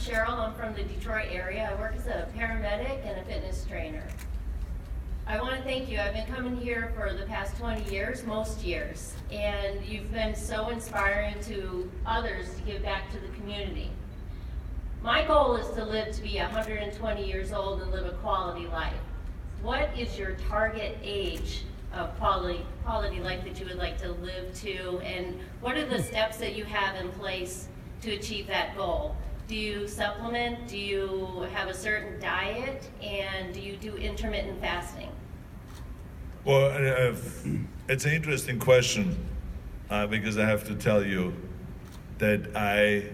Cheryl. I'm from the Detroit area. I work as a paramedic and a fitness trainer. I want to thank you. I've been coming here for the past 20 years, most years, and you've been so inspiring to others to give back to the community. My goal is to live to be 120 years old and live a quality life. What is your target age of quality life that you would like to live to, and what are the steps that you have in place to achieve that goal? Do you supplement? Do you have a certain diet? And do you do intermittent fasting? Well, it's an interesting question because I have to tell you that I,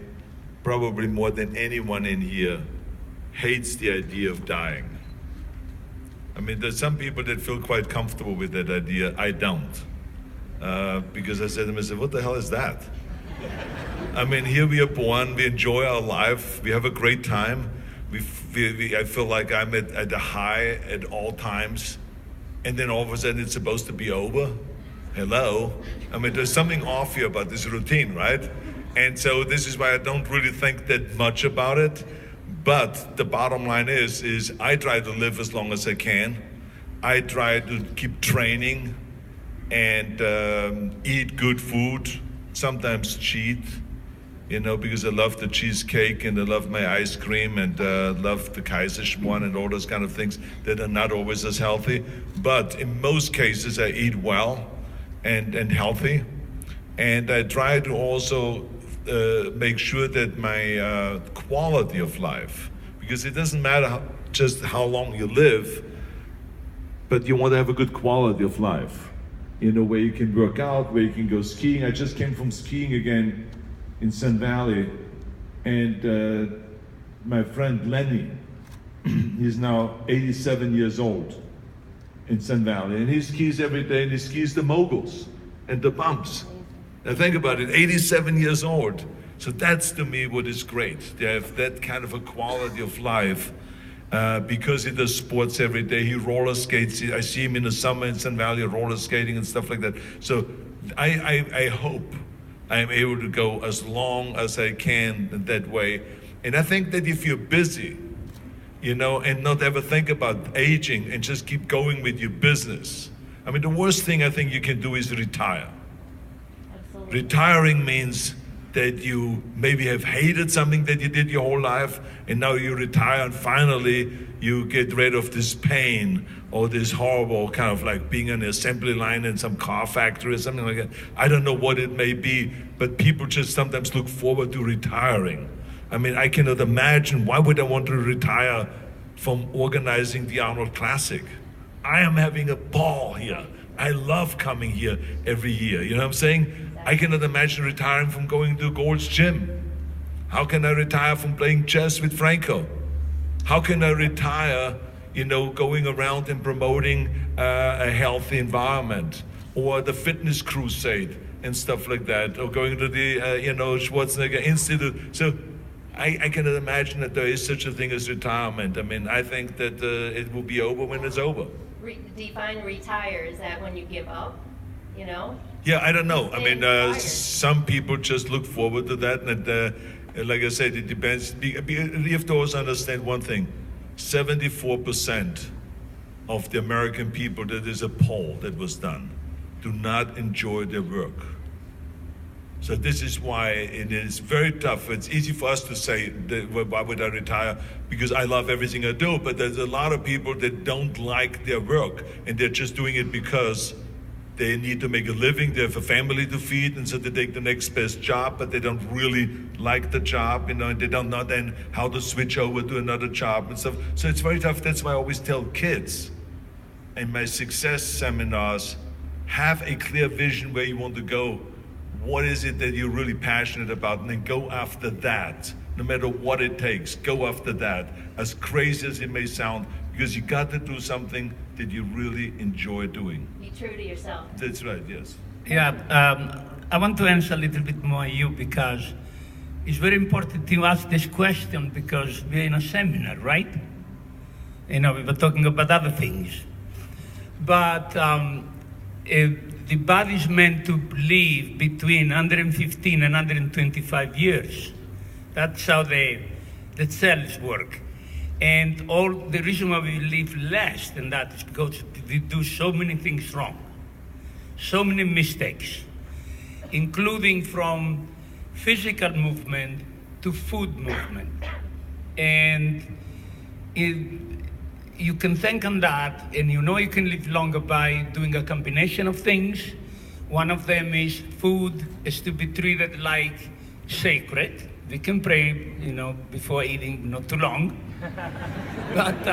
probably more than anyone in here, hates the idea of dying. I mean, there's some people that feel quite comfortable with that idea. I don't. Because I said to myself, what the hell is that? I mean, here we are born, we enjoy our life, we have a great time. I feel like I'm at the high at all times, and then all of a sudden it's supposed to be over. Hello? I mean, there's something off here about this routine, right? And so this is why I don't really think that much about it. But the bottom line is I try to live as long as I can. I try to keep training and eat good food, sometimes cheat, you know, because I love the cheesecake and I love my ice cream and love the Kaiserschmarrn and all those kind of things that are not always as healthy. But in most cases, I eat well and healthy. And I try to also make sure that my quality of life, because it doesn't matter just how long you live, but you want to have a good quality of life, you know, where you can work out, where you can go skiing. I just came from skiing again in Sun Valley, and my friend Lenny, he's now 87 years old in Sun Valley, and he skis every day, and he skis the moguls and the bumps. Now think about it, 87 years old. So that's to me what is great. They have that kind of a quality of life because he does sports every day. He roller skates. I see him in the summer in Sun Valley roller skating and stuff like that. So I hope I am able to go as long as I can that way. And I think that if you're busy, you know, and not ever think about aging and just keep going with your business. I mean, the worst thing I think you can do is retire. Absolutely. Retiring means that you maybe have hated something that you did your whole life, and now you retire and finally you get rid of this pain or this horrible kind of like being on an assembly line in some car factory or something like that. I don't know what it may be, but people just sometimes look forward to retiring. I mean, I cannot imagine, why would I want to retire from organizing the Arnold Classic? I am having a ball here. I love coming here every year, you know what I'm saying? I cannot imagine retiring from going to Gold's Gym. How can I retire from playing chess with Franco? How can I retire, you know, going around and promoting a healthy environment, or the fitness crusade and stuff like that, or going to the, you know, Schwarzenegger Institute. So I cannot imagine that there is such a thing as retirement. I mean, I think that it will be over when it's over. Define retire, is that when you give up, you know? Yeah, I don't know. I mean, some people just look forward to that, and like I said, it depends. You have to also understand one thing: 74% of the American people, that is a poll that was done, do not enjoy their work. So this is why it is very tough. It's easy for us to say, why would I retire? Because I love everything I do, but there's a lot of people that don't like their work, and they're just doing it because they need to make a living, they have a family to feed, and so they take the next best job, but they don't really like the job, you know, and they don't know then how to switch over to another job and stuff. So it's very tough. That's why I always tell kids in my success seminars, have a clear vision where you want to go. What is it that you're really passionate about? And then go after that, no matter what it takes. Go after that, as crazy as it may sound, because you got to do something that you really enjoy doing. Be true to yourself. That's right, yes. Yeah, I want to answer a little bit more you, because it's very important to ask this question, because we're in a seminar, right? You know, we were talking about other things. But the body is meant to live between 115 and 125 years. That's how the the cells work. And all the reason why we live less than that is because we do so many things wrong, so many mistakes, including from physical movement to food movement. And you can think on that, and you know you can live longer by doing a combination of things. One of them is food is to be treated like sacred. We can pray, before eating, not too long. But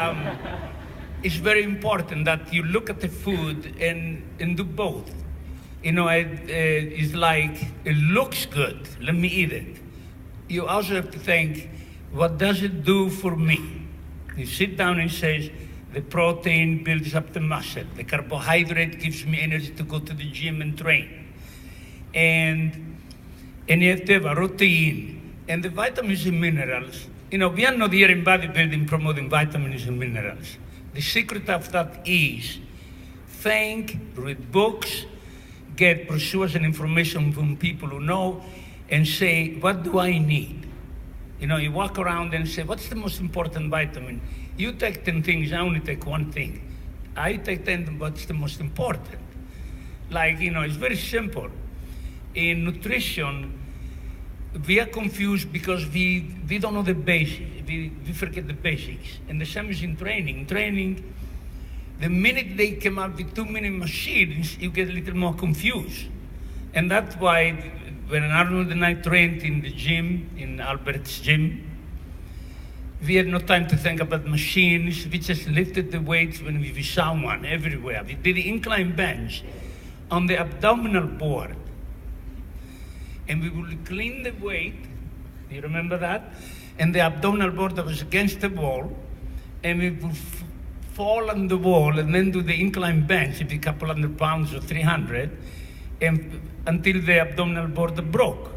it's very important that you look at the food and do both. It's like, it looks good, let me eat it. You also have to think, what does it do for me? You sit down and says, the protein builds up the muscle. The carbohydrate gives me energy to go to the gym and train. And you have to have a routine. And the vitamins and minerals, we are not here in bodybuilding promoting vitamins and minerals. The secret of that is think, read books, get brochures and information from people who know, and say, what do I need? You walk around and say, what's the most important vitamin? You take 10 things, I only take one thing. I take 10, what's the most important? It's very simple. In nutrition, we are confused because we don't know the basics. We forget the basics. And the same is in training. Training, the minute they come up with too many machines, you get a little more confused. And that's why when Arnold and I trained in the gym, in Albert's gym, we had no time to think about machines. We just lifted the weights when we saw one everywhere. We did the incline bench on the abdominal board. And we would clean the weight, do you remember that? And the abdominal board that was against the wall, and we would fall on the wall and then do the incline bench, if a couple hundred pounds or 300, and until the abdominal board broke.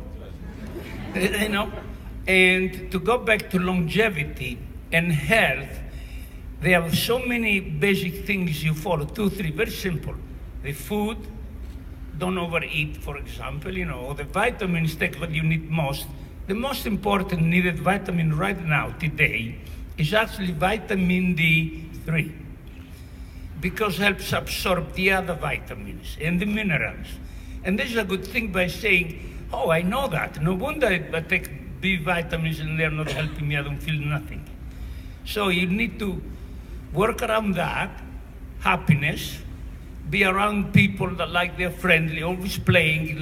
And to go back to longevity and health, there are so many basic things you follow, 2, 3, very simple. The food, don't overeat, for example, or the vitamins, take what you need most. The most important needed vitamin right now, today, is actually vitamin D3, because it helps absorb the other vitamins and the minerals. And this is a good thing by saying, oh, I know that. No wonder I take B vitamins and they're not helping me, I don't feel nothing. So you need to work around that, happiness, be around people that they're friendly, always playing.